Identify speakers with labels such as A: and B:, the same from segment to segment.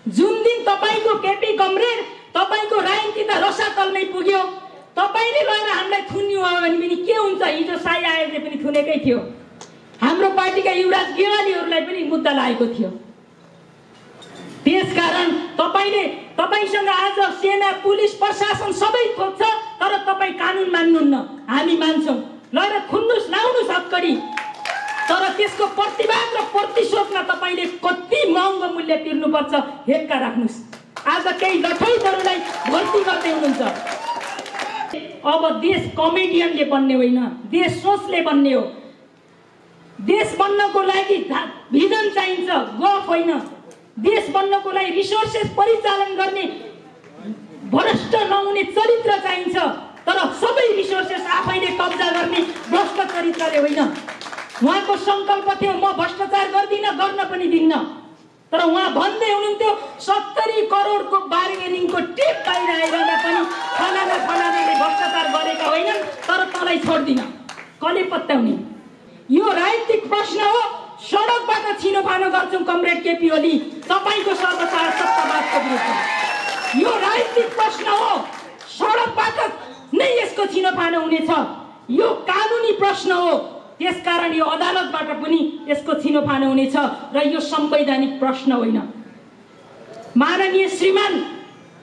A: जुन दिन तपाईको केपी कमरेड तपाईको राजनीति त रसातलमै पुग्यो, तपाईले गएर हामीलाई थुन्नु हो भने पनि के हुन्छ? हिजो साई आयोगले पनि थुनेकै थियो, हाम्रो पार्टीका युवराज गेवालीहरूलाई पनि मुद्दा लागेको थियो। त्यसकारण तपाईसँग आज सेना पुलिस प्रशासन सबै खोज्छ, तर तपाई कानुन मान्नुहुन्न। हामी मान्छौँ, लगेर थुन्नुस्, लाउनुस् हत्कडी, तर त्यसको प्रतिवाद र प्रतिशोधमा तपाईले कति महँगो मूल्य तिर्नुपर्छ हेक्का राख्नुस्। आज केही लठैहरूलाई भर्ती गर्दै हुनुहुन्छ। अब देश कमेडियनले बन्ने होइन, देश सोचले बन्ने हो। देश बन्नको लागि भिजन चाहिन्छ, गफ होइन। देश बन्नको लागि रिसोर्सेस परिचालन गर्ने भ्रष्ट नहुने चरित्र चाहिन्छ, तर सबै रिसोर्सेस आफैले कब्जा गर्ने भ्रष्ट चरित्रले होइन। उहाँको संकल्प थियो म भ्रष्टाचार गर्दिन, गर्न पनि दिन्न, तर उहाँ भन्दै हुनुहुन्थ्यो 70 करोडको बार्गेनिङको टेप बाहिर आइरहँदा पनि फलानाले भ्रष्टाचार गरेका होइनन्, तर तँलाई छोड्दिन। कसले पत्याउने? यो राजनीतिक प्रश्न हो। सडकबाट छिनोफानो गर्छौँ कमरेड केपी ओली तपाईको सर्वसाधारण सत्तावादको विरुद्ध। यो राजनीतिक प्रश्न हो, सडकबाट नै यसको छिनोफानो हुनेछ। यो कानुनी प्रश्न हो, त्यसकारण यो अदालतबाट पनि यसको छिनोफानो हुनेछ र यो संवैधानिक प्रश्न होइन। माननीय श्रीमान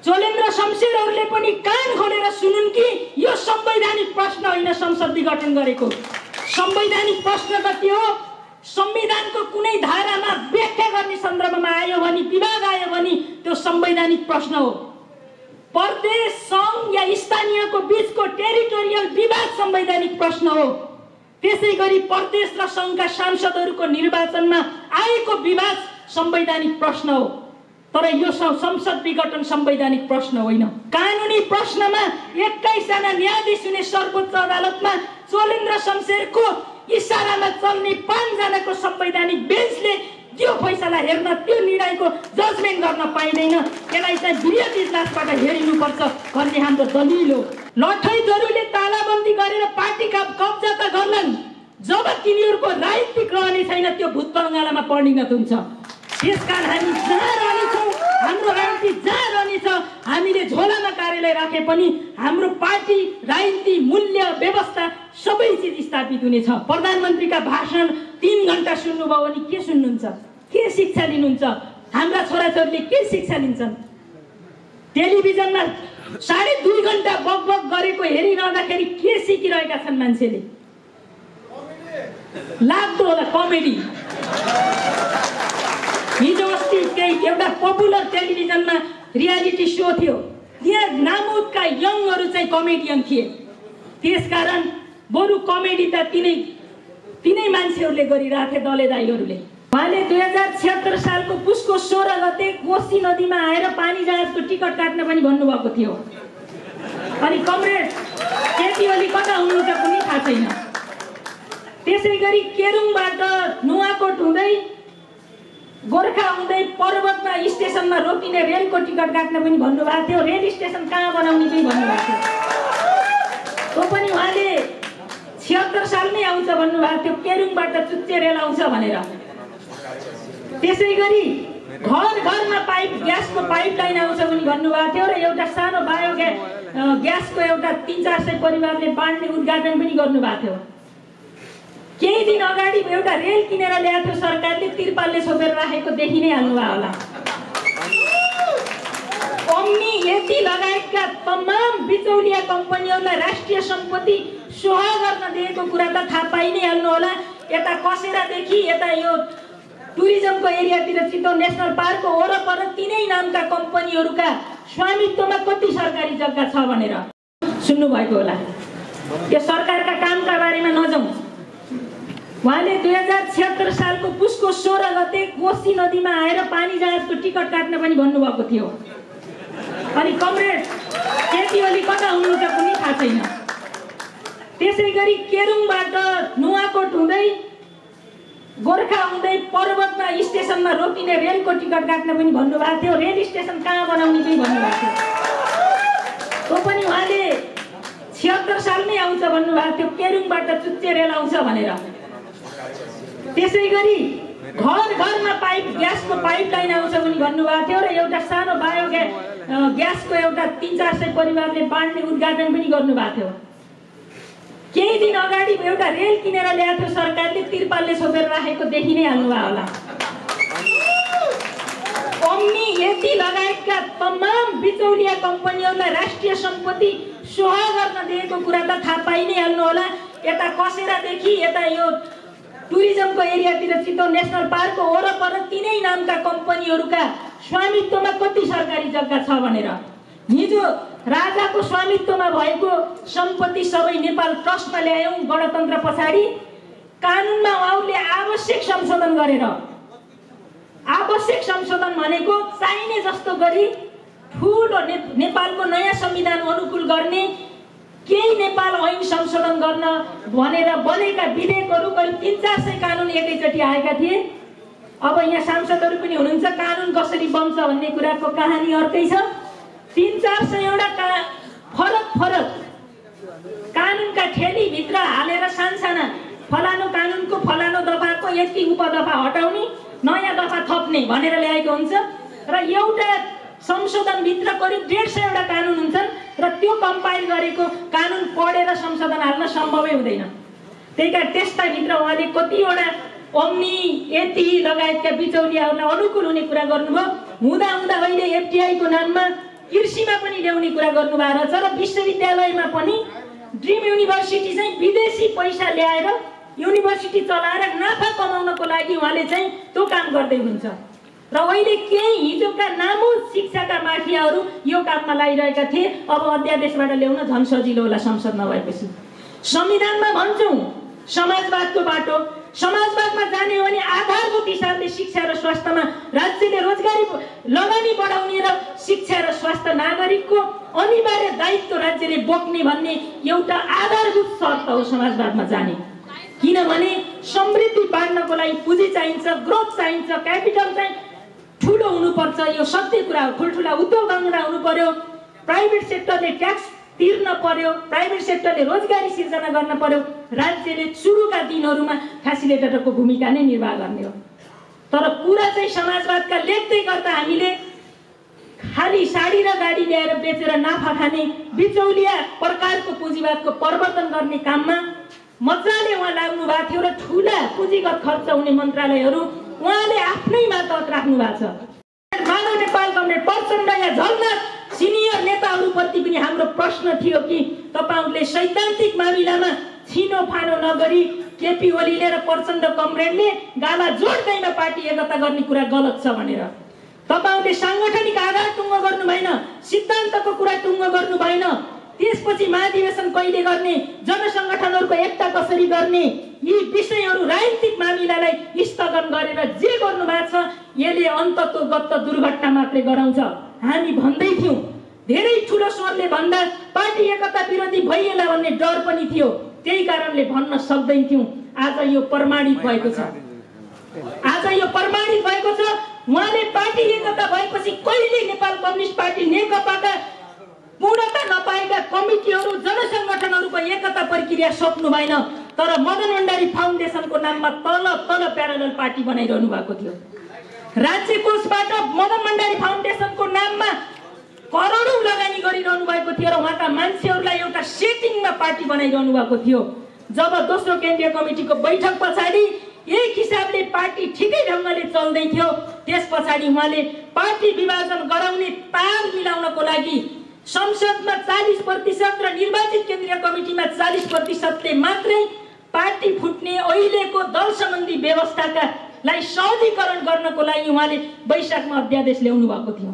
A: चोलेन्द्र शमशेरहरूले पनि कान खोलेर सुनुन् कि यो संवैधानिक प्रश्न होइन। संसद विघटन गरेको संवैधानिक प्रश्न त के हो? संविधानको कुनै धारामा व्याख्या गर्ने सन्दर्भमा आयो भने, विवाद आयो भने त्यो संवैधानिक प्रश्न हो। प्रदेश, सङ्घ या स्थानीयको बीचको टेरिटोरियल विवाद संवैधानिक प्रश्न हो। त्यसै गरी प्रदेश र सङ्घका सांसदहरूको निर्वाचनमा आएको विवाद संवैधानिक प्रश्न हो, तर यो संसद विघटन संवैधानिक प्रश्न होइन। कानुनी प्रश्नमा 21 जना न्यायाधीश हुने सर्वोच्च अदालतमा चोलेन्द्र शमशेरको इसारामा चल्ने 5 जनाको संवैधानिक बेन्चले त्यो फैसला हेर्न, त्यो निर्णयको जजमेन्ट गर्न पाइँदैन। यसलाई चाहिँ वृहत इजलासबाट हेरिनुपर्छ भन्ने हाम्रो दलिल हो। लठैजहरूले तालाबन्दी गरेर पार्टीका कब्जा त गर्लान्, जब तिनीहरूको राजनीतिक रहने छैन त्यो भूत बङ्गालामा परिणत हुन्छ। त्यसकारण हामी जहाँ रहनेछौँ, हाम्रो राजनीति जहाँ रहनेछ, हामीले झोलामा कार्यालय राखे पनि हाम्रो पार्टी, राजनीति, मूल्य, व्यवस्था सबै चिज स्थापित हुनेछ। प्रधानमन्त्रीका भाषण 3 घण्टा सुन्नुभयो भने के सुन्नुहुन्छ? के शिक्षा लिनुहुन्छ? हाम्रा छोराछोरीले के शिक्षा लिन्छन्? टेलिभिजनमा 2.5 घण्टा बकबक गरेको हेरिरहँदाखेरि के सिकिरहेका छन् मान्छेले? लाग्दो होला कमेडी। हिजो अस्ति एउटा पपुलर टेलिभिजनमा रियालिटी सो थियो, त्यहाँ नामुदका यङहरू चाहिँ कमेडियन थिए। त्यसकारण बरु कमेडी त तिनै मान्छेहरूले गरिरहेथे, दले दाइहरूले। उहाँले 2076 सालको पुसको 16 गते कोशी नदीमा आएर पानी जहाजको टिकट काट्न पनि भन्नुभएको थियो। अनि कमरेड केपी ओली कता हुनुहुन्छ पनि थाहा छैन। त्यसै गरी केरुङबाट नुवाकोट हुँदै गोर्खा हुँदै पर्वतमा स्टेसनमा रोकिने रेलको टिकट काट्न पनि भन्नुभएको थियो। रेल स्टेसन कहाँ बनाउने पनि भन्नुभएको थियो। त्यो पनि उहाँले 76 सालमै आउँछ भन्नुभएको थियो, केरुङबाट चुच्चे रेल आउँछ भनेर। त्यसै गरी घर-घरमा ग्यासको पाइपलाइन आउँछ पनि भन्नुभएको थियो र एउटा सानो ग्यासको एउटा 300-400 परिवारले बाँड्ने उद्घाटन पनि गर्नुभएको थियो। केही दिन अगाडि एउटा रेल किनेर ल्याएको थियो सरकारले, तिरपालले छोपेर राखेको देखि नै हाल्नुभयो होला। ओम्नी यति लगायतका तमाम बिचौलिया कम्पनीहरूलाई राष्ट्रिय सम्पत्ति सुहा गर्न दिएको कुरा त थाहा पाइ नै हाल्नु होला। यता कसेरादेखि यता यो टुरिज्मको एरियातिर चितवन नेसनल पार्कको वरपर तिनै नामका कम्पनीहरूका स्वामित्वमा कति सरकारी जग्गा छ भनेर सुन्नुभएको होला। यो सरकारका कामका बारेमा नजाउँ। उहाँले 2076 सालको पुसको 16 गते कोशी नदीमा आएर पानी जहाजको टिकट काट्न पनि भन्नुभएको थियो। अनि कमरेड केपी ओली कता हुनुहुन्छ पनि थाहा छैन। त्यसै गरी केरुङबाट नुवाकोट हुँदै गोर्खा हुँदै पर्वतमा स्टेसनमा रोकिने रेलको टिकट काट्न पनि भन्नुभएको थियो। रेल स्टेसन कहाँ बनाउने पनि भन्नुभएको थियो। त्यो पनि उहाँले 76 सालमै आउँछ भन्नुभएको थियो, केरुङबाट चुच्चे रेल आउँछ भनेर। त्यसै गरी घर घरमा ग्यासको पाइपलाइन आउँछ पनि भन्नुभएको थियो र एउटा सानो ग्यासको एउटा 300-400 परिवारले बाँड्ने उद्घाटन पनि गर्नुभएको थियो। केही दिन अगाडि एउटा रेल किनेर ल्याएको थियो सरकारले, तिरपालले छोपेर राखेको देखि नै हाल्नुभयो होला। ओम्नी यति लगायतका तमाम बिचौलिया कम्पनीहरूलाई राष्ट्रिय सम्पत्ति सुहा गर्न दिएको कुरा त थाहा पाइ नै हाल्नु होला। यता कसेरादेखि यता यो टुरिज्मको एरियातिर चितवन नेसनल पार्कको वरपर तिनै नामका कम्पनीहरूका स्वामित्वमा कति सरकारी जग्गा छ भनेर। हिजो राजाको स्वामित्वमा भएको सम्पत्ति सबै नेपाल ट्रस्टमा ल्यायौँ गणतन्त्र पछाडि। कानुनमा उहाँहरूले आवश्यक संशोधन गरेर, आवश्यक संशोधन भनेको चाहिने जस्तो गरी ठुलो नेपालको नयाँ संविधान अनुकूल गर्ने केही नेपाल ऐन संशोधन गर्न भनेर बनेका विधेयकहरू करिब 300-400 कानुन एकैचोटि आएका थिए। अब यहाँ सांसदहरू पनि हुनुहुन्छ, कानुन कसरी बन्छ भन्ने कुराको कहानी अर्कै छ। 300-400 एउटा फरक कानुनका ठेलीभित्र हालेर सानसाना फलानु कानुनको फलानु दफाको यति उपदफा हटाउने, नयाँ दफा थप्ने भनेर ल्याएको हुन्छ र एउटा संशोधनभित्र करिब 150 वटा कानुन हुन्छन् र त्यो कम्पाइल गरेको कानुन पढेर संशोधन हाल्न सम्भवै हुँदैन। त्यही कारण त्यसभित्र उहाँले कतिवटा ओम्नी यति लगायतका बिचौलियाहरूलाई अनुकूल हुने कुरा गर्नुभयो। हुँदा अहिले एफटीआईको नाममा कृषिमा पनि ल्याउने कुरा गर्नुभएको छ र विश्वविद्यालयमा पनि ड्रिम युनिभर्सिटी चाहिँ विदेशी पैसा ल्याएर युनिभर्सिटी चलाएर नाफा कमाउनको लागि उहाँले चाहिँ त्यो काम गर्दै हुनुहुन्छ र अहिले केही हिजोका नामुल शिक्षाका माफियाहरू यो काममा लागिरहेका थिए। अब अध्यादेशबाट ल्याउन झन् सजिलो होला संसद नभएपछि। संविधानमा भन्छौँ समाजवादको बाटो, समाजवादमा जाने हो भने आधारभूत हिसाबले शिक्षा र स्वास्थ्यमा राज्यले रोजगारी लगानी बढाउने र शिक्षा र स्वास्थ्य नागरिकको अनिवार्य दायित्व राज्यले बोक्ने भन्ने एउटा आधारभूत शर्त हो समाजवादमा जाने। किनभने समृद्धि बाँड्नको लागि पुँजी चाहिन्छ, ग्रोथ चाहिन्छ, क्यापिटल चाहिँ ठुलो हुनुपर्छ, यो सत्य कुरा हो। ठुल्ठुला उद्योग धन्दा हुनु पर्यो, प्राइभेट सेक्टरले ट्याक्स तिर्न पर्यो, प्राइभेट सेक्टरले रोजगारी सिर्जना गर्न पर्यो। राज्यले सुरुका दिनहरूमा फेसिलिटेटरको भूमिका नै निर्वाह गर्ने हो। तर कुरा चाहिँ समाजवादका लेख्दै गर्दा हामीले खाली साडी र गाडी ल्याएर बेचेर नाफा खाने बिचौलिया प्रकारको पुँजीवादको प्रवर्तन गर्ने काममा मजाले उहाँ लाग्नु भएको थियो र ठुला पुँजीगत खर्च हुने मन्त्रालयहरू उहाँले आफ्नै मातहत राख्नु भएको छ। मानव नेपाल कमरेड प्रचण्ड या झलनाथ सिनियर नेताहरूप्रति पनि हाम्रो प्रश्न थियो कि तपाईहरूले सैद्धान्तिक मामिलामा छिनोफानो नगरी केपी ओलीले र प्रचण्ड कमरेडले गाला जोड्दैमा पार्टी एकता गर्ने कुरा गलत छ भनेर। तपाईहरूले साङ्गठनिक आधार टुङ्गो गर्नु भएन, सिद्धान्तको कुरा टुङ्गो गर्नु भएन। त्यसपछि महाधिवेशन कहिले गर्ने, जनसङ्गठनहरूको एकता कसरी गर्ने, यी विषयहरू राजनीतिक मामिलालाई स्थगन गरेर जे गर्नु भएको छ यसले अन्ततो गत्त दुर्घटना मात्रै गराउँछ। हामी भन्दै थियौँ, धेरै ठुलो स्वरले भन्दा पार्टी एकता विरोधी भइएला भन्ने डर पनि थियो, त्यही कारणले भन्न सक्दैन थियौँ। आज यो प्रमाणित भएको छ, आज यो प्रमाणित भएको छ। उहाँले पार्टी एकता भएपछि कहिले नेपाल कम्युनिस्ट पार्टी नेकपाका पूर्णता नपाएका कमिटीहरू जनसङ्गठनहरूको एकता प्रक्रिया सोच्नु भएन। तर मदन भण्डारी फाउन्डेसनको नाममा तल प्यारलल पार्टी बनाइरहनु भएको थियो। राज्य कोषबाट मदन भण्डारी फाउन्डेसनको नाममा करोडौं लगानी गरिरहनु भएको थियो र उहाँका मान्छेहरूलाई एउटा सेटिङमा पार्टी बनाइरहनु भएको थियो। जब दोस्रो केन्द्रीय कमिटीको बैठक पछाडि एक हिसाबले पार्टी ठिकै ढङ्गले चल्दै थियो, त्यस पछाडि उहाँले पार्टी विभाजन गराउने ताल मिलाउनको लागि संसदमा 40% र निर्वाचित केन्द्रीय कमिटीमा 40%ले मात्रै पार्टी फुट्ने अहिलेको दल सम्बन्धी व्यवस्थाका लाई सहजीकरण गर्नको लागि उहाँले वैशाखमा अध्यादेश ल्याउनु भएको थियो।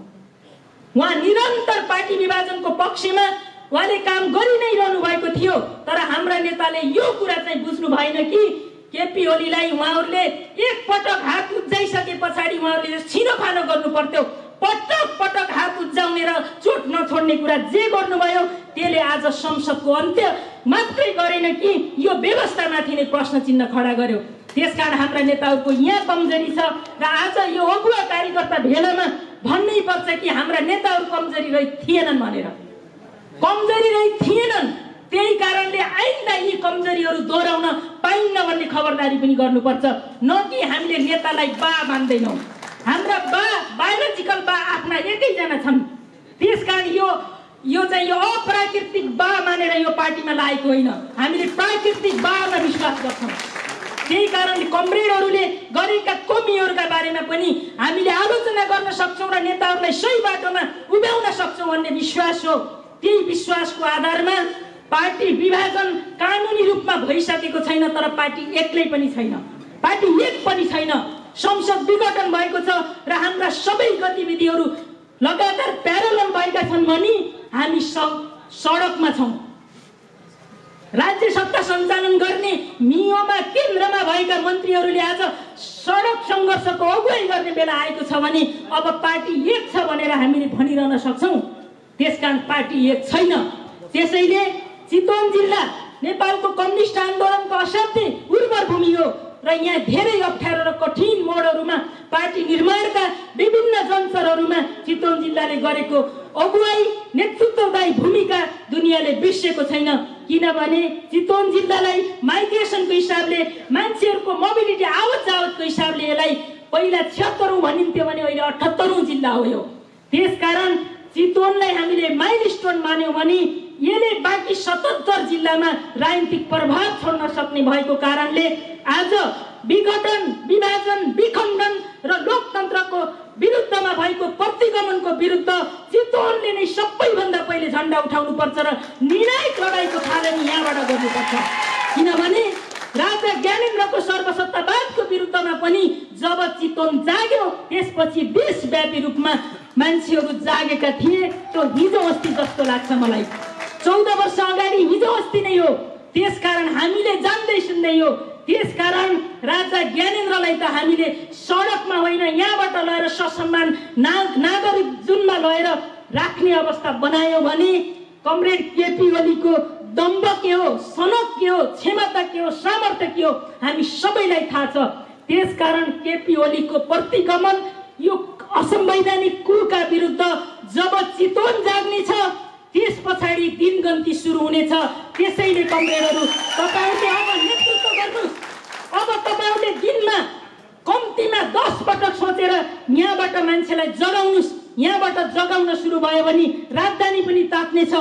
A: उहाँ निरन्तर पार्टी विभाजनको पक्षमा उहाँले काम गरि नै रहनु भएको थियो। तर हाम्रा नेताले यो कुरा चाहिँ बुझ्नु भएन कि केपी ओलीलाई उहाँहरूले एक पटक हात उज्जाइसके पछाडि उहाँहरूले छिनोफानो गर्नु पर्थ्यो। पटक हात उज्जाउने र चोट नछोड्ने कुरा जे गर्नुभयो त्यसले आज संसदको अन्त्य मात्रै गरेन कि यो व्यवस्थामाथि नै प्रश्न चिन्ह खडा गर्यो। त्यसकारण हाम्रा नेताहरूको यहाँ कमजोरी छ र आज यो अगुवा कार्यकर्ता भेलामा भन्नै पर्छ कि हाम्रा नेताहरू कमजोरी रहित थिएनन् भनेर। कमजोरी रहित थिएनन्, त्यही कारणले आइन्दा यी कमजोरीहरू दोहोऱ्याउन पाइन्न भन्ने खबरदारी पनि गर्नुपर्छ। न कि हामीले नेतालाई बा मान्दैनौँ। हाम्रा बायोलोजिकल बा आफ्ना एकैजना छन्। त्यसकारण यो चाहिँ यो अप्राकृतिक बा मानेर यो पार्टीमा लागेको होइन। हामीले प्राकृतिक बामा विश्वास गर्छौँ। त्यही कारणले कमरेडहरूले गरेका कमीहरूका बारेमा पनि हामीले आलोचना गर्न सक्छौँ र नेताहरूलाई सही बाटोमा उभ्याउन सक्छौँ भन्ने विश्वास हो। त्यही विश्वासको आधारमा पार्टी विभाजन कानुनी रूपमा भइसकेको छैन, तर पार्टी एक्लै पनि छैन, पार्टी एक पनि छैन। संसद विघटन भएको छ र हाम्रा सबै गतिविधिहरू लगातार प्यारलल भएका छन् भने हामी सडकमा छौँ। राज्य सत्ता सञ्चालन गर्ने मियोमा केन्द्रमा भएका मन्त्रीहरूले आज सडक सङ्घर्षको अगुवाई गर्ने बेला आएको छ भने अब पार्टी एक छ भनेर हामीले भनिरहन सक्छौँ। त्यसकारण पार्टी एक छैन। त्यसैले चितवन जिल्ला नेपालको कम्युनिस्ट आन्दोलनको असाध्यै उर्वर भूमि हो र यहाँ धेरै अप्ठ्यारो र कठिन मोडहरूमा पार्टी निर्माणका विभिन्न जन्चरहरूमा चितवन जिल्लाले गरेको अगुवाई नेतृत्वदायी भूमिका दुनियाँले बिर्सेको छैन। किनभने चितवन जिल्लालाई माइग्रेसनको हिसाबले मान्छेहरूको मोबिलिटी आवत जावतको हिसाबले यसलाई पहिला 76औं भनिन्थ्यो भने अहिले 78औं जिल्ला हो यो। त्यसकारण चितवनलाई हामीले माइलस्टोन मान्यौँ भने यसले बाँकी 77 जिल्लामा राजनीतिक प्रभाव छोड्न सक्ने भएको कारणले आज विघटन, विभाजन, विखण्डन र लोकतन्त्रको विरुद्धमा भएको प्रतिगमनको विरुद्ध चितवनले नै सबैभन्दा पहिले झण्डा उठाउनुपर्छ र निर्णायक लडाइँको थालनी यहाँबाट गर्नुपर्छ। किनभने राजा ज्ञानेन्द्रको सर्वसत्तावादको विरुद्धमा पनि जब चितवन जाग्यो त्यसपछि देशव्यापी रूपमा मान्छेहरू जागेका थिए। त्यो हिजो अस्ति जस्तो लाग्छ मलाई। 14 वर्ष अगाडि हिजो अस्ति नै हो। त्यसकारण हामीले जान्दै सुन्दै हो। त्यसकारण राजा ज्ञानेन्द्रलाई त हामीले सडकमा होइन यहाँबाट लगेर ससम्मान नागरिक जुनमा लगेर राख्ने अवस्था बनायो भने कमरेड केपी ओलीको दम्भ के हो, सनक के हो, क्षमता के हो, सामर्थ्य के हो हामी सबैलाई थाहा छ। त्यसकारण केपी ओलीको प्रतिगमन यो असंवैधानिक कुका विरुद्ध जब चितवन जाग्ने छ त्यस पछाडि दिनगन्ती सुरु हुनेछ। त्यसैले कमरेडहरू तपाईहरुले अब नेतृत्व गर्नुस्। अब तपाईहरुले दिनमा कम्तीमा 10 पटक सोचेर यहाँबाट मान्छेलाई जगाउनुस्। यहाँबाट जगाउन सुरु भयो भने राजधानी पनि तात्नेछ।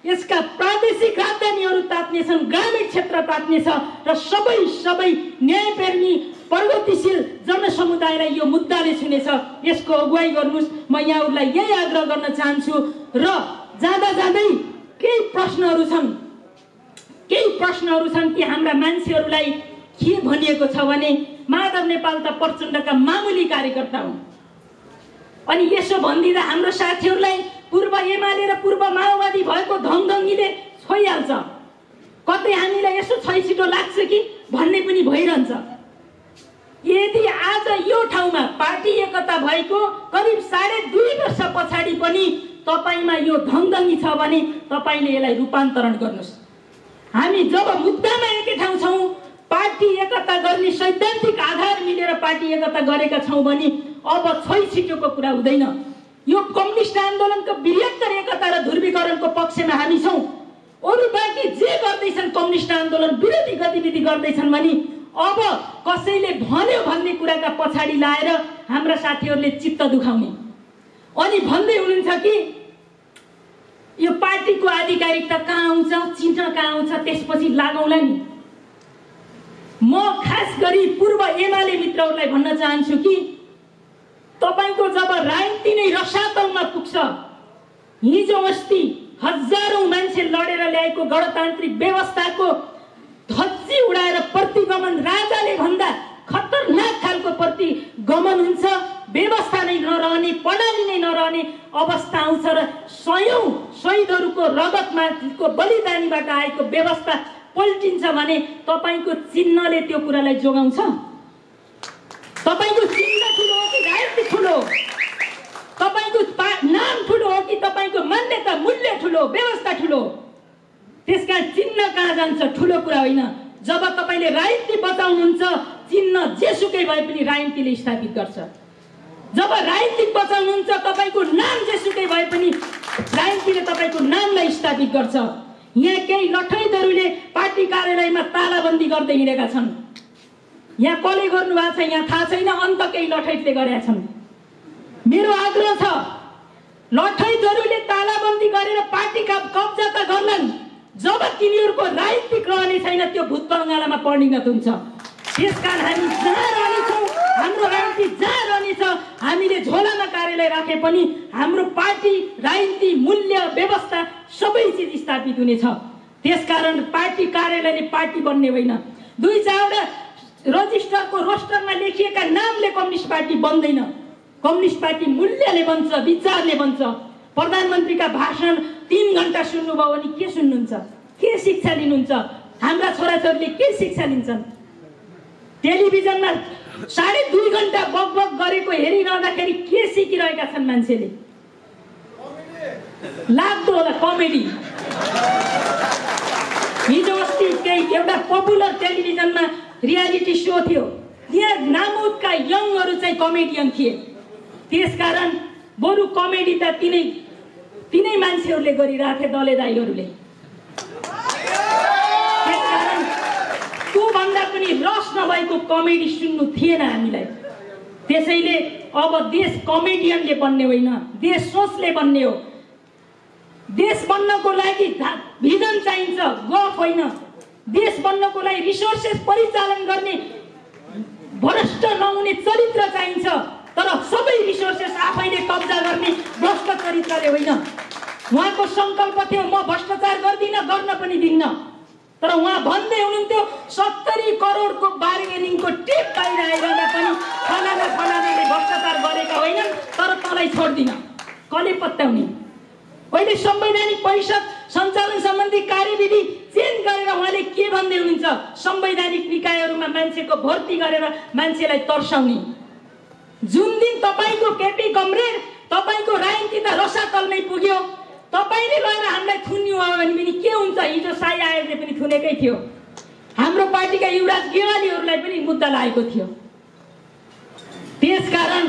A: यसका प्रादेशिक राजधानीहरू तात्नेछन्, ग्रामीण क्षेत्र तात्नेछ र सबै न्यायप्रेमी प्रगतिशील जनसमुदायलाई यो मुद्दाले छुनेछ। यसको अगुवाई गर्नुस्। म यहाँहरूलाई यही आग्रह गर्न चाहन्छु र जाँदै केही प्रश्नहरू छन् कि हाम्रा मान्छेहरूलाई के भनिएको छ भने माधव नेपाल त प्रचण्डका मामुली कार्यकर्ता हुन्। अनि यसो भनिदिँदा हाम्रो साथीहरूलाई पूर्व एमाले र पूर्व माओवादी भएको धङधङ्गीले छोइहाल्छ। कतै हामीलाई यसो छैसिटो लाग्छ कि भन्ने पनि भइरहन्छ। यदि आज यो ठाउँमा पार्टी एकता भएको करिब 2.5 वर्ष पछाडि पनि तपाईमा यो धङधङ्गी छ भने तपाईले यसलाई रूपान्तरण गर्नुस्। हामी जब मुद्दामा एकै ठाउँ छौँ, पार्टी एकता गर्ने सैद्धान्तिक आधार मिलेर पार्टी एकता गरेका छौँ भने अब छैसिटोको कुरा हुँदैन। यो कम्युनिस्ट आन्दोलनको बृहत्तर एकता र ध्रुवीकरणको पक्षमा हामी छौँ। अरू बाँकी जे गर्दैछन् कम्युनिस्ट आन्दोलन विरोधी गतिविधि गर्दैछन् भने अब कसैले भन्यो भन्ने कुराका पछाडि लाएर हाम्रा साथीहरूले चित्त दुखाउने अनि भन्दै हुनुहुन्छ कि यो पार्टीको आधिकारिकता कहाँ आउँछ, चिन्ह कहाँ आउँछ, त्यसपछि लागौँला नि। म खास गरी पूर्व एमाले मित्रहरूलाई भन्न चाहन्छु कि तपाईको जब राजनीति नै रसातलमा पुग्छ, हिजो अस्ति हजारौं मान्छे लडेर ल्याएको गणतान्त्रिक व्यवस्थाको धज्जी उडाएर प्रतिगमन राजाले भन्दा खतरनाक खालको प्रतिगमन हुन्छ। व्यवस्था नै नरहने, प्रणाली नै नरहने अवस्था आउँछ र सयौं शहीदहरूको रगतमाको बलिदानीबाट आएको व्यवस्था पल्टिन्छ भने तपाईको चिन्हले त्यो कुरालाई जोगाउँछ? तपाईको चिन्ह ठुलो हो कि राजनीति ठुलो? तपाईको नाम ठुलो हो कि तपाईको मान्यता मूल्य ठुलो, व्यवस्था ठुलो? त्यसका चिन्ह कहाँ जान्छ ठुलो कुरा होइन। जब तपाईले राजनीति बचाउनुहुन्छ, चिन्ह जेसुकै भए पनि राजनीतिले स्थापित गर्छ। जब राजनीति बचाउनुहुन्छ, तपाईको नाम जेसुकै भए पनि राजनीतिले तपाईको नामलाई स्थापित गर्छ। यहाँ केही लठैतहरूले पार्टी कार्यालयमा तालाबन्दी गर्दै हिँडेका छन्। यहाँ कसले गर्नु भएको छ यहाँ थाहा छैन, अन्त केही लठैतले गरेका छन्। मेरो आग्रह छ, लठैतहरूले तालाबन्दी गरेर पार्टीका कब्जा त गर्लान्, जब तिनीहरूको राजनीतिक रहने छैन त्यो भूत बङ्गालामा परिणत हुन्छ। त्यसकारण हामी जहाँ रहनेछौँ, हाम्रो राजनीति जहाँ रहनेछ, हामीले झोलामा कार्यालय राखे पनि हाम्रो पार्टी राजनीति मूल्य व्यवस्था सबै चिज स्थापित हुनेछ। त्यसकारण पार्टी कार्यालयले पार्टी बन्ने होइन। 2-4वटा रजिस्टरको रोस्टरमा लेखिएका नामले कम्युनिस्ट पार्टी बन्दैन। कम्युनिस्ट पार्टी मूल्यले बन्छ, विचारले बन्छ। प्रधानमन्त्रीका भाषण 3 घण्टा सुन्नुभयो भने के सुन्नुहुन्छ, के शिक्षा लिनुहुन्छ? हाम्रा छोराछोरीले के शिक्षा लिन्छन्? टेलिभिजनमा 2.5 घण्टा बकबक गरेको हेरिरहँदाखेरि के सिकिरहेका छन् मान्छेले? लाग्दो होला कमेडी। हिजो अस्ति एउटा पपुलर टेलिभिजनमा रियालिटी सो थियो, त्यहाँ नामुदका यङहरू चाहिँ कमेडियन थिए। त्यसकारण बरु कमेडी त तिनै मान्छेहरूले गरिरहेथे, दले दाइहरूले। त्यसकारण त्योभन्दा पनि रस नभएको कमेडी सुन्नु थिएन हामीलाई। त्यसैले अब देश कमेडियनले बन्ने होइन, देश सोचले बन्ने हो। देश बन्नको लागि भिजन चाहिन्छ, गफ होइन। देश बन्नको लागि रिसोर्सेस परिचालन गर्ने भ्रष्ट नहुने चरित्र चाहिन्छ, तर सबै रिसोर्सेस आफैले कब्जा गर्ने भ्रष्ट चरित्रले होइन। उहाँको सङ्कल्प थियो म भ्रष्टाचार गर्दिनँ, गर्न पनि दिन्न, तर उहाँ भन्दै हुनुहुन्थ्यो 70 करोडको बार्गेनिङको टेप बाहिर आइरहँदा पनि फलानाले भ्रष्टाचार गरेका होइनन्, तर तँलाई छोड्दिन। कसले पत्याउने? अहिले संवैधानिक परिषद सञ्चालन सम्बन्धी कार्यविधि चेन्ज गरेर उहाँले के भन्दै हुनुहुन्छ? संवैधानिक निकायहरूमा मान्छेको भर्ती गरेर मान्छेलाई तर्साउने। जुन दिन तपाईँको केपी कमरेड, तपाईँको राजनीति त रसातलमै पुग्यो, तपाईँले गएर हामीलाई थुन्नु हो भने पनि के हुन्छ? हिजो साई आयोगले पनि थुनेकै थियो। हाम्रो पार्टीका युवराज गेवालीहरूलाई पनि मुद्दा लागेको थियो। त्यसकारण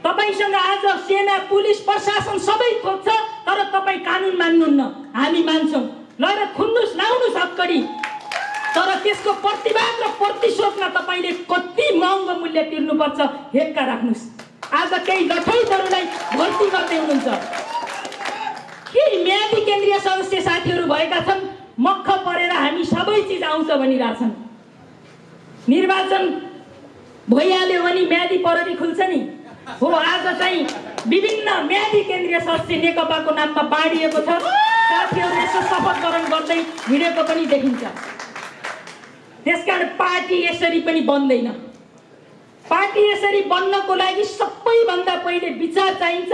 A: तपाईँसँग आज सेना, पुलिस, प्रशासन सबै थोक छ, तर तपाईँ कानुन मान्नुहुन्न। हामी मान्छौँ, लगेर खुन्नुस्, लाउनुस् हतकडी, तर त्यसको प्रतिवाद र प्रतिशोधमा तपाईँले कति महँगो मूल्य तिर्नुपर्छ हेक्का राख्नुहोस्। आज केही लठैतहरूलाई भर्ती गर्दै हुनुहुन्छ। केही म्यादी केन्द्रीय सदस्य साथीहरू भएका छन्, मक्ख परेर हामी सबै चिज आउँछ भनिरहेछन्। निर्वाचन भइहाल्यो भने म्यादी पररी खुल्छ नि हो। आज चाहिँ विभिन्न म्यादी केन्द्रीय सदस्य नेकपाको नाममा बाँडिएको छ। साथीहरूले यसो शपथ ग्रहण गर्दै हिँडेको पनि देखिन्छ। त्यसकारण पार्टी यसरी पनि बन्दैन। पार्टी यसरी बन्नको लागि सबैभन्दा पहिले विचार चाहिन्छ।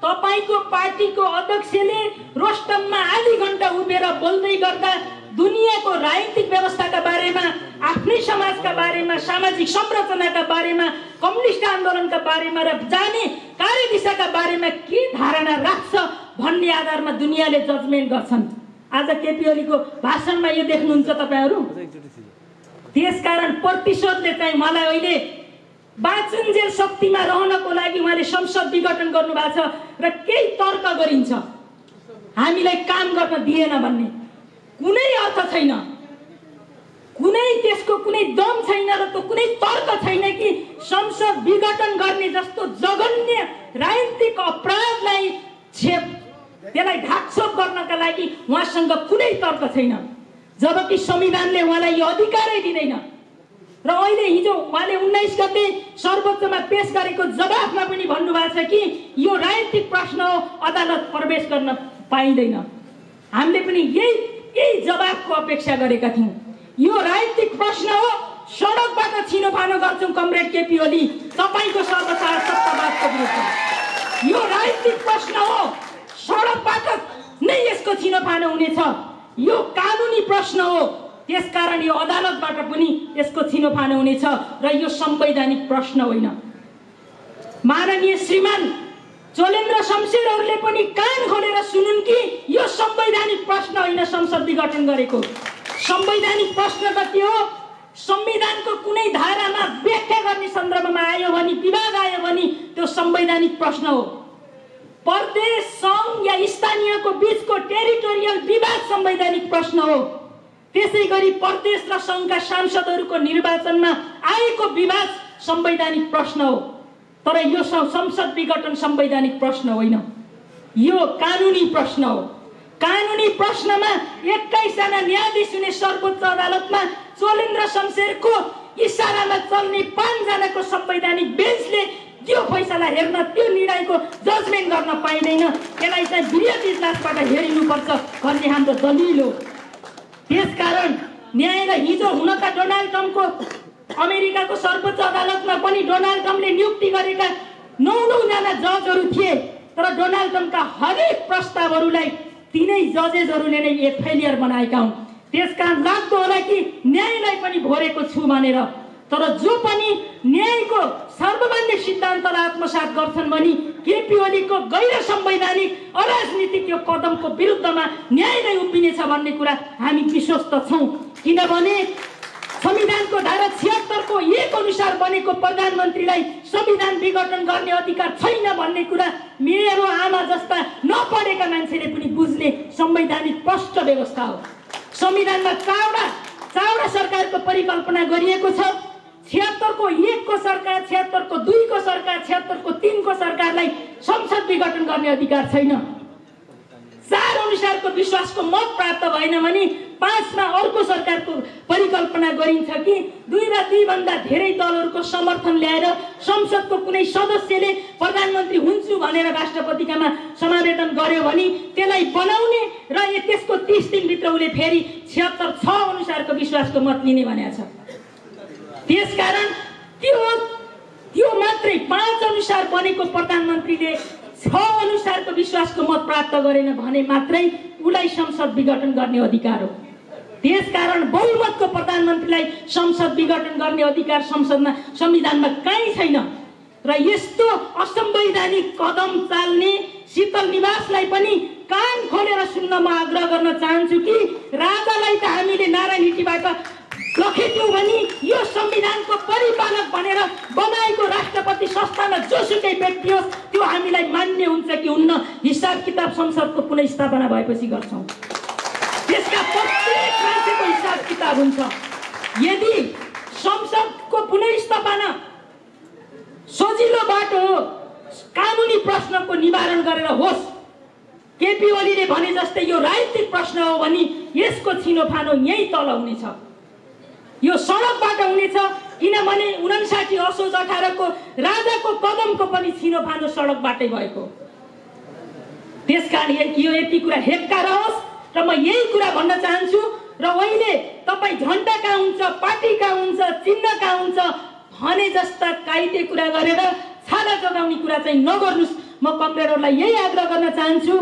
A: तपाईको पार्टीको अध्यक्षले रोस्टममा आधी घण्टा उभिएर बोल्दै गर्दा दुनियाँको राजनीतिक व्यवस्थाका बारेमा, आफ्नै समाजका बारेमा, सामाजिक संरचनाका बारेमा, कम्युनिस्ट आन्दोलनका बारेमा र जाने कार्यदिशाका बारेमा के धारणा राख्छ भन्ने आधारमा दुनियाँले जजमेन्ट गर्छन्। आज केपी ओलीको भाषणमा यो देख्नुहुन्छ तपाईहरू। त्यसकारण प्रतिशोधले चाहिँ मलाई अहिले बाँचुन्जेल शक्तिमा रहनको लागि उहाँले संसद विघटन गर्नुभएको छ र केही तर्क गरिन्छ हामीलाई काम गर्न दिएन भन्ने। कुनै अर्थ छैन, कुनै त्यसको कुनै दम छैन र त्यो कुनै तर्क छैन कि संसद विघटन गर्ने जस्तो जघन्य राजनीतिक अपराधलाई त्यसलाई ढाकछोप गर्नका लागि उहाँसँग कुनै तर्क छैन, जबकि संविधानले उहाँलाई यो अधिकारै दिँदैन। र अहिले हिजो उहाँले 19 गते सर्वोच्चमा पेश गरेको जवाफमा पनि भन्नुभएको छ कि यो राजनीतिक प्रश्न हो, अदालत प्रवेश गर्न पाइँदैन। हामीले पनि यही जवाफको अपेक्षा गरेका थियौँ। यो राजनीतिक प्रश्न हो, सडकबाट छिनोफानो गर्छौँ कमरेड केपी ओली तपाईँको सर्वसाधारण सत्तावादको विरुद्ध। यो राजनीतिक प्रश्न हो, सडकबाट नै यसको छिनोफानो हुनेछ। यो कानुनी प्रश्न हो, त्यसकारण यो अदालतबाट पनि यसको छिनोफानो हुनेछ र यो संवैधानिक प्रश्न होइन। माननीय श्रीमान चोलेन्द्र शमशेरहरूले पनि कान खोलेर सुनुन् कि यो संवैधानिक प्रश्न होइन संसद विघटन गरेको। संवैधानिक प्रश्न त के हो? संविधानको कुनै धारामा व्याख्या गर्ने सन्दर्भमा आयो भने, विवाद आयो भने त्यो संवैधानिक प्रश्न हो। प्रदेश सङ्घ या स्थानीयको बीचको टेरिटोरियल विवाद संवैधानिक प्रश्न हो। त्यसै गरी प्रदेश र सङ्घका सांसदहरूको निर्वाचनमा आएको विवाद संवैधानिक प्रश्न हो। तर यो संसद विघटन संवैधानिक प्रश्न होइन, यो कानुनी प्रश्न हो। कानुनी प्रश्नमा 21 जना न्यायाधीश हुने सर्वोच्च अदालतमा चोलेन्द्र शमशेरको इसारामा चल्ने 5 जनाको संवैधानिक बेन्चले त्यो फैसला हेर्न, त्यो निर्णयको जजमेन्ट गर्न पाइँदैन। यसलाई चाहिँ वृहत इजलासबाट हेरिनुपर्छ भन्ने हाम्रो दलिल हो। त्यसकारण न्यायलाई हिजो हुन त डोनाल्ड ट्रम्पको अमेरिकाको सर्वोच्च अदालतमा पनि डोनाल्ड ट्रम्पले नियुक्ति गरेका 9 जना जजहरू थिए, तर डोनाल्ड ट्रम्पका हरेक प्रस्तावहरूलाई तिनै जजेसहरूले नै फेलियर बनाएका हुन्। त्यसकारण लाग्दो होला कि न्यायलाई पनि भोरेको छु भनेर, तर जो पनि न्यायको सर्वमान्य सिद्धान्तलाई आत्मसात गर्छन् भने केपी ओलीको गैर संवैधानिक अराजनीतिक यो कदमको विरुद्धमा न्यायलाई उभिनेछ भन्ने कुरा हामी विश्वस्त छौँ। किनभने संविधानको धारा 76 को 1 अनुसार बनेको प्रधानमन्त्रीलाई संविधान विघटन गर्ने अधिकार छैन भन्ने कुरा मेरो आमा जस्ता नपढेका मान्छेले पनि बुझ्ने संवैधानिक स्पष्ट व्यवस्था हो। संविधानमा चावडा सरकारको परिकल्पना गरिएको छ। 76 को 1 को सरकार, 76 को 2 को सरकार, 76 को 3 को सरकारलाई संसद विघटन गर्ने अधिकार छैन। 4 अनुसारको विश्वासको मत प्राप्त भएन भने 5 मा अर्को सरकारको परिकल्पना गरिन्छ कि 2 वा 2 भन्दा धेरै दलहरूको समर्थन ल्याएर संसदको कुनै सदस्यले प्रधानमन्त्री हुन्छु भनेर राष्ट्रपतिकामा समावेदन गर्यो भने त्यसलाई बनाउने र त्यसको 30 दिनभित्र उसले फेरि 76(6) अनुसारको विश्वासको मत लिने भनेको छ। त्यसकारण त्यो मात्रै 5 अनुसार बनेको प्रधानमन्त्रीले 6 अनुसारको विश्वासको मत प्राप्त गरेन भने मात्रै उलाई संसद विघटन गर्ने अधिकार हो। त्यसकारण बहुमतको प्रधानमन्त्रीलाई संसद विघटन गर्ने अधिकार संविधानमा कहीँ छैन। र यस्तो असंवैधानिक कदम चाल्ने शीतल निवासलाई पनि कान खोलेर सुन्न म आग्रह गर्न चाहन्छु कि राजालाई त हामीले नारायण हिटीबाट लखेट्यौँ भने यो संविधानको परिपालक भनेर बनाएको राष्ट्रपति संस्थामा जोसुकै व्यक्ति होस् त्यो हामीलाई मान्य हुन्छ कि हुन्न, हिसाब किताब संसदको पुनर्स्थापना भएपछि गर्छौँ। त्यसका प्रत्येक मान्छेको हिसाब किताब हुन्छ। यदि संसदको पुनर्स्थापना सजिलो बाटो हो, कानुनी प्रश्नको निवारण गरेर होस्, केपी ओलीले भने जस्तै यो राजनीतिक प्रश्न हो भने यसको छिनोफानो यही तल हुनेछ, यो सडकबाट हुनेछ। किनभने 59 असोज 18 को राजाको कदमको पनि छिनोफानो सडकबाटै भएको। त्यसकारण यो यति कुरा हेक्का रहोस् र म यही कुरा भन्न चाहन्छु। र अहिले तपाईँ झन्डा कहाँ हुन्छ, पार्टी कहाँ हुन्छ, चिन्ह कहाँ हुन्छ भने जस्ता काइते कुरा गरेर छाला जगाउने कुरा चाहिँ नगर्नुस्। म कमरेडहरूलाई यही आग्रह गर्न चाहन्छु।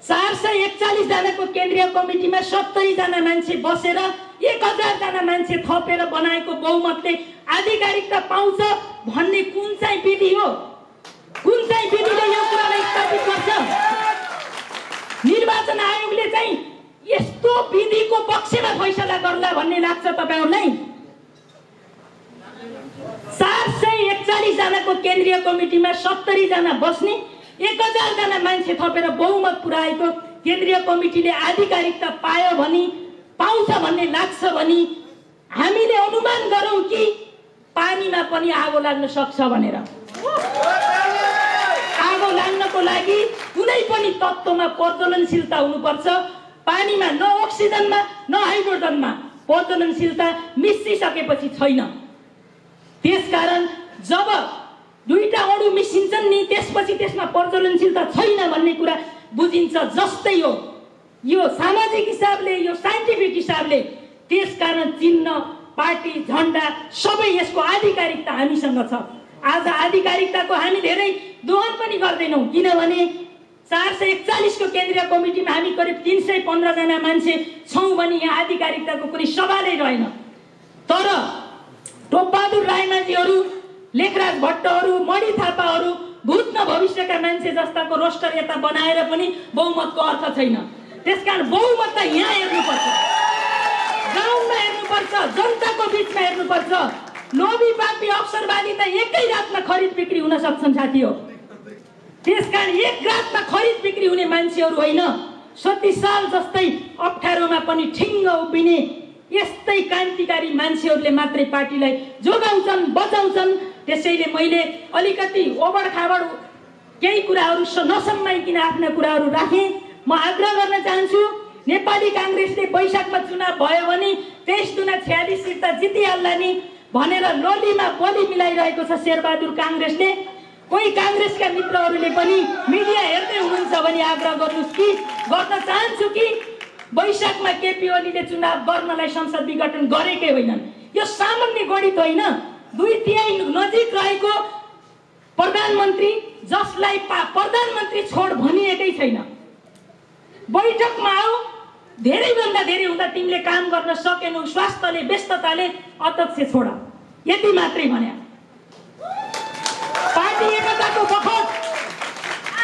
A: 441 जनाको केन्द्रीय कमिटीमा 70 जना मान्छे बसेर 1000 जना मान्छे थपेर बनाएको बहुमतले आधिकारिकता पाउँछ भन्ने कुन चाहिँ विधि हो? कुन चाहिँ विधिले यो कुरालाई स्थापित गर्छ? निर्वाचन आयोगले चाहिँ यस्तो विधिको पक्षमा फैसला गर्ला भन्ने लाग्छ तपाईहरुलाई? 441 जनाको केन्द्रीय कमिटीमा 70 जना बस्ने 1000 जना मान्छे थपेर बहुमत पुर्याएको केन्द्रीय कमिटीले आधिकारिकता पायो भने पाउँछ भन्ने लाग्छ भने हामीले अनुमान गरौँ कि पानीमा पनि आगो लाग्न सक्छ भनेर। आगो लाग्नको लागि कुनै पनि तत्त्वमा प्रज्वलनशीलता हुनुपर्छ। पानीमा न अक्सिजनमा न हाइड्रोजनमा प्रज्वलनशीलता मिसिसकेपछि छैन। त्यसकारण जब दुईटा अणु मिसिन्छन् नि त्यसपछि त्यसमा प्रज्वलनशीलता छैन भन्ने कुरा बुझिन्छ जस्तै हो यो सामाजिक हिसाबले, यो साइन्टिफिक हिसाबले। त्यसकारण चिन्ह, पार्टी, झण्डा सबै यसको आधिकारिकता हामीसँग छ। आज आधिकारिकताको हामी धेरै दोहन पनि गर्दैनौँ, किनभने 441 को केन्द्रीय कमिटीमा हामी करिब 315 जना मान्छे छौँ भने यहाँ आधिकारिकताको कुनै सवालै रहेन। तर टोपबहादुर रायमाझीहरू, लेखराज भट्टहरू, मणि थापाहरू, भूतन भविष्यका मान्छे जस्ताको रोस्टर यता बनाएर पनि बहुमतको अर्थ छैन। त्यसकारण बहुमत त यहाँ हेर्नुपर्छ, गाउँमा हेर्नुपर्छ, जनताको बिचमा हेर्नुपर्छ। लोभी पापी अवसरवादी त एकै रातमा खरिद बिक्री हुन सक्छन् साथी हो। त्यसकारण एक रातमा खरिद बिक्री हुने मान्छेहरू होइन, 37 साल जस्तै अप्ठ्यारोमा पनि ठिङ्ग उभिने यस्तै क्रान्तिकारी मान्छेहरूले मात्रै पार्टीलाई जोगाउँछन्, बचाउँछन्। त्यसैले मैले अलिकति ओबड खाबड केही कुराहरू नसम्माइकन आफ्ना कुराहरू राखेँ। म आग्रह गर्न चाहन्छु, नेपाली काङ्ग्रेसले वैशाखमा चुनाव भयो भने 23 दुना 46 सिट त जितिहाल्ला नि भनेर लोलीमा बोली मिलाइरहेको छ शेरबहादुर काङ्ग्रेसले। कोही काङ्ग्रेसका मित्रहरूले पनि मिडिया हेर्दै हुनुहुन्छ भने आग्रह गर्नुहोस् कि गर्न चाहन्छु कि वैशाखमा केपी ओलीले चुनाव गर्नलाई संसद विघटन गरेकै होइनन्। यो सामान्य गणित होइन। 2/3 नजिक रहेको प्रधानमन्त्री जसलाई प्रधानमन्त्री छोड भनिएकै छैन, बैठकमा आऊ, धेरैभन्दा धेरै हुँदा तिमीले काम गर्न सकेनौ, स्वास्थ्यले व्यस्तताले अध्यक्ष छोड, यति मात्रै भन्या। पार्टी एकताको बखत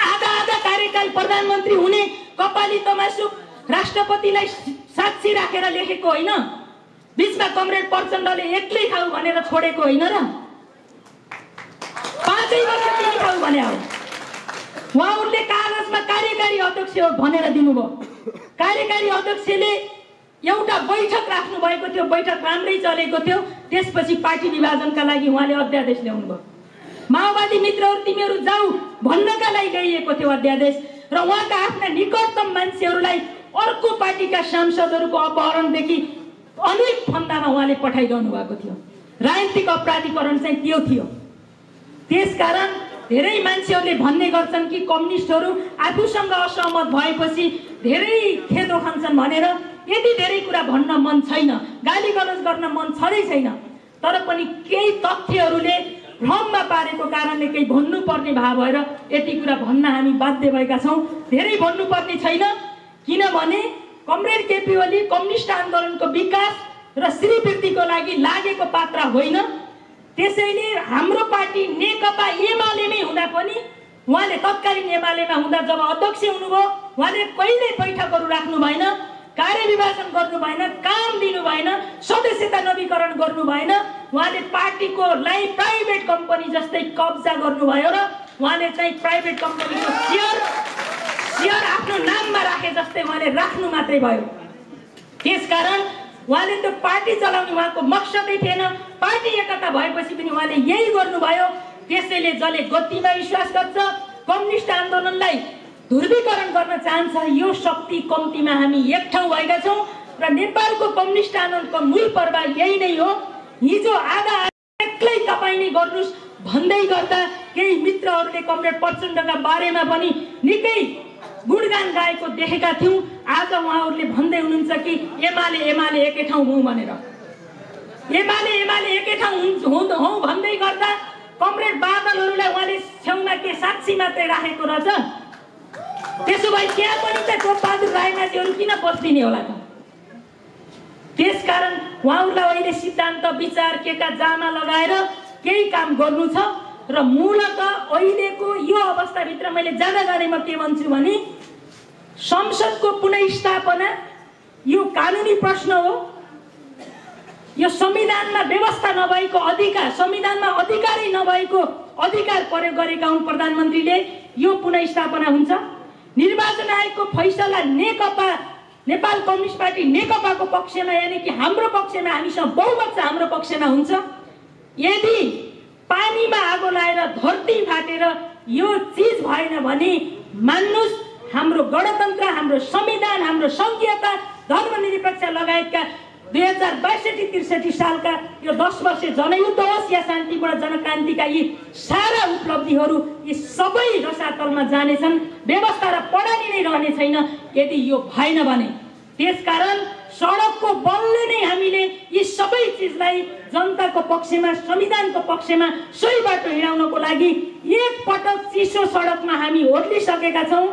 A: आधा कार्यकाल प्रधानमन्त्री हुने कपाली तमासु राष्ट्रपतिलाई साक्षी राखेर लेखेको होइन, बीचमा कमरेड प्रचण्डले एक्लै खाऊ भनेर छोडेको होइन र 5 वर्ष तिमी खाऊ भने हो। उहाँहरूले कागजमा कार्यकारी अध्यक्ष भनेर दिनुभयो। कार्यकारी अध्यक्षले एउटा बैठक राख्नु भएको थियो, बैठक राम्रै चलेको थियो, त्यसपछि पार्टी विभाजनका लागि उहाँले अध्यादेश ल्याउनु भयो। माओवादी मित्रहरू तिमीहरू जाऊ भन्नका लागि ल्याइएको थियो अध्यादेश, र उहाँका आफ्ना निकटतम मान्छेहरूलाई अर्को पार्टीका सांसदहरूको अपहरणदेखि अनेक फन्दामा उहाँले पठाइरहनु भएको थियो। राजनीतिक अपराधीकरण चाहिँ त्यो थियो। त्यसकारण धेरै मान्छेहरूले भन्ने गर्छन् कि कम्युनिस्टहरू आफूसँग असहमत भएपछि धेरै खेदो खान्छन् भनेर। यति धेरै कुरा भन्न मन छैन, गाली गलौज गर्न मन छँदै छैन, तर पनि केही तथ्यहरूले भ्रममा पारेको कारणले केही भन्नुपर्ने भाव भएर यति कुरा भन्न हामी बाध्य भएका छौँ। धेरै भन्नुपर्ने छैन, किनभने कमरेड केपी ओली कम्युनिस्ट आन्दोलनको विकास र श्रीवृद्धिको लागि लागेको पात्र होइन। त्यसैले हाम्रो पार्टी नेकपा एमालेमै हुँदा पनि उहाँले तत्कालीन एमालेमा हुँदा जब अध्यक्ष हुनुभयो उहाँले कहिल्यै बैठकहरू राख्नु भएन, कार्यविभाजन गर्नु भएन, काम दिनु भएन, सदस्यता नवीकरण गर्नु भएन। उहाँले पार्टीको लाई प्राइभेट कम्पनी जस्तै कब्जा गर्नुभयो र उहाँले चाहिँ प्राइभेट कम्पनीको सेयर आफ्नो नाममा राखे जस्तै उहाँले राख्नु मात्रै भयो। त्यसकारण उहाँले त्यो पार्टी चलाउने उहाँको मकसदै थिएन। पार्टी एकता भएपछि पनि उहाँले यही गर्नुभयो। त्यसैले जसले गतिमा विश्वास गर्छ, कम्युनिस्ट आन्दोलनलाई ध्रुवीकरण गर्न चाहन्छ, यो शक्ति कम्तीमा हामी एक ठाउँ भएका छौँ र नेपालको कम्युनिस्ट आन्दोलनको मूल प्रभाव यही नै हो। हिजो आधा एक्लै तपाईँ नै गर्नुहोस् भन्दै गर्दा केही मित्रहरूले कमरेड प्रचण्डका बारेमा पनि निकै गुणगान गाएको देखेका थियौँ। आज उहाँहरूले भन्दै हुनुहुन्छ कि एमाले एकै ठाउँ हौँ भनेर। एमाले एकै ठाउँ हौँ भन्दै गर्दा कमरेड बादलहरूलाई उहाँले छेउमा के साक्षी मात्रै राखेको रहेछ। त्यसो भए त्यहाँ पनि त टोपबहादुर रायमाझीहरू किन बस्दिने होला त? त्यसकारण उहाँहरूलाई अहिले सिद्धान्त विचार केका जामा लगाएर केही काम गर्नु छ र मूलत अहिलेको यो अवस्थाभित्र मैले जाँदै म के भन्छु भने संसदको पुनर्स्थापना यो कानुनी प्रश्न हो। यो संविधानमा व्यवस्था नभएको अधिकार, संविधानमा अधिकारै नभएको अधिकार प्रयोग गरेका हुन् प्रधानमन्त्रीले। यो पुनर्स्थापना हुन्छ। निर्वाचन आयोगको फैसला नेकपा नेपाल कम्युनिस्ट पार्टी नेकपाको पक्षमा यानि कि हाम्रो पक्षमा, हामीसँग बहुमत छ, हाम्रो पक्षमा हुन्छ। यदि पानीमा आगो लाएर धरती फाटेर यो चिज भएन भने मान्नुस् हाम्रो गणतन्त्र, हाम्रो संविधान, हाम्रो संघीयता, धर्मनिरपेक्ष लगायतका 2062-63 सालका यो 10 वर्ष जनयुद्ध होस् या शान्तिपूर्ण जनक्रान्तिका यी सारा उपलब्धिहरू यी सबै रसातलमा जानेछन्। व्यवस्था र प्रणाली नै रहने छैन यदि यो भएन भने। त्यसकारण सडकको बलले नै हामीले यी सबै चिजलाई जनताको पक्षमा, संविधानको पक्षमा सही बाटो हिँडाउनको लागि एक पटक चिसो सडकमा हामी ओर्लिसकेका छौँ।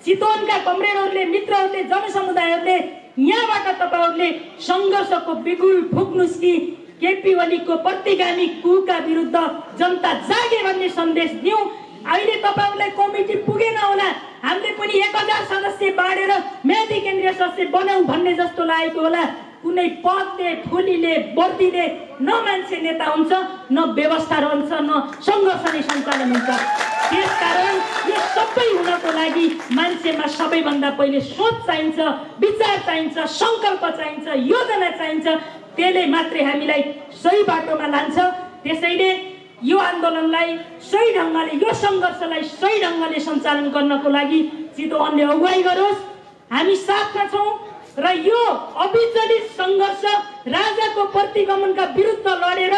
A: चितवनका कमरेडहरूले, मित्रहरूले, जनसमुदायहरूले यहाँबाट तपाईँहरूले सङ्घर्षको बिगुल फुक्नुस् कि केपी ओलीको प्रतिगामी कुका विरुद्ध जनता जागे भन्ने सन्देश दिउँ। अहिले तपाईँहरूलाई कमिटी पुगेन होला, हामीले पनि 1000 सदस्य बाँडेर म्यादी केन्द्रीय सदस्य बनाऊ भन्ने जस्तो लागेको होला। कुनै पदले, फुलीले, वर्दीले न मान्छे नेता हुन्छ, न व्यवस्था रहन्छ, न सङ्घर्ष नै सञ्चालन हुन्छ। त्यसकारण यो सबै हुनको लागि मान्छेमा सबैभन्दा पहिले सोच चाहिन्छ, विचार चाहिन्छ, संकल्प चाहिन्छ, योजना चाहिन्छ। त्यसले मात्रै हामीलाई सही बाटोमा लान्छ। त्यसैले यो आन्दोलनलाई सही ढङ्गले, यो सङ्घर्षलाई सही ढङ्गले सञ्चालन गर्नको लागि चितवनले अगुवाई गरोस्। हामी साथमा छौँ र यो अविचलित सङ्घर्ष राजाको प्रतिगमनका विरुद्ध लडेर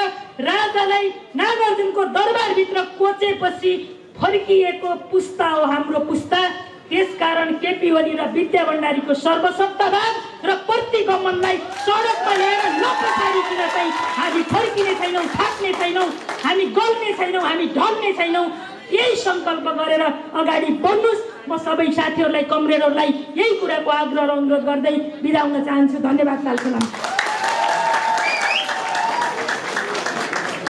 A: राजालाई नागार्जुनको दरबारभित्र कोचेपछि फर्किएको पुस्ता हो हाम्रो पुस्ता। त्यसकारण केपी ओली र विद्या भण्डारीको सर्वसत्तावाद र प्रतिगमनलाई सडकमा ल्याएर नपछाडिकन चाहिँ हामी फर्किने छैनौँ, थाक्ने छैनौँ, हामी गल्ने छैनौँ, हामी ढल्ने छैनौँ। यही सङ्कल्प गरेर अगाडि बढ्नुहोस्। म सबै साथीहरूलाई, कमरेडहरूलाई यही कुराको आग्रह र अनुरोध गर्दै बिदा हुन चाहन्छु। धन्यवाद। लाल सलाम।